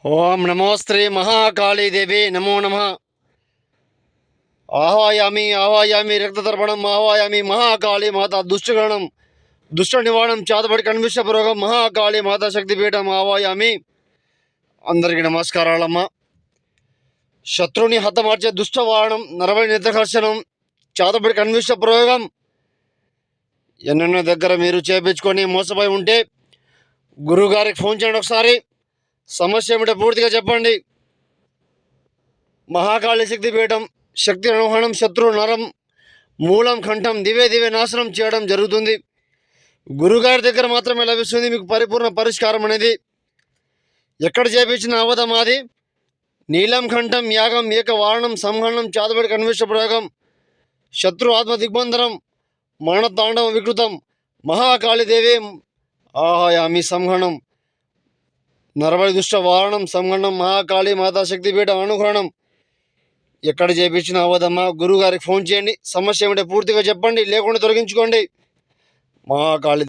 ఓం నమోస్త్రీ మహాకాళీదేవి నమో నమ. ఆహ్వాయామి ఆహ్వాయామి రక్తతర్పణం ఆహ్వాయామి మహాకాళీ మాత దుష్టగణం దుష్ట నివారణం చేతబడి కన్విషపురోగం మహాకాళీ మాత శక్తిపీఠం ఆహ్వాయామి. అందరికీ నమస్కారాలమ్మ. శత్రుని హతమార్చే దుష్టవారణం నరబలి నిద్రకర్షణం చేతబడి కన్విష ప్రయోగం ఎన్నెన్నో దగ్గర మీరు చేపించుకొని మోసపోయి ఉంటే గురువుగారికి ఫోన్ చేయండి. ఒకసారి సమస్య ఏమిటో పూర్తిగా చెప్పండి. మహాకాళి శక్తి పీఠం శక్తి అనుహరణం శత్రు నరం మూలం కంఠం దివే దివే నాశనం చేయడం జరుగుతుంది. గురుగారి దగ్గర మాత్రమే లభిస్తుంది మీకు పరిపూర్ణ పరిష్కారం అనేది. ఎక్కడ చేపించిన అవధం అది నీలం కంఠం యాగం ఏక వారణం సంహరణం చాదబడి కన్విష ప్రయోగం శత్రు ఆత్మ దిగ్బంధనం మరణతాండవం వికృతం మహాకాళీదేవి ఆహయామి సంహరణం నరబలి దుష్ట వారణం సంహరణం మహాకాళీ మాతా శక్తిపీఠం అనుగ్రహణం. ఎక్కడ చేపించిన అవదమ్మా గురువుగారికి ఫోన్ చేయండి. సమస్య ఏమిటో పూర్తిగా చెప్పండి, లేకుండా తొలగించుకోండి. మహాకాళీ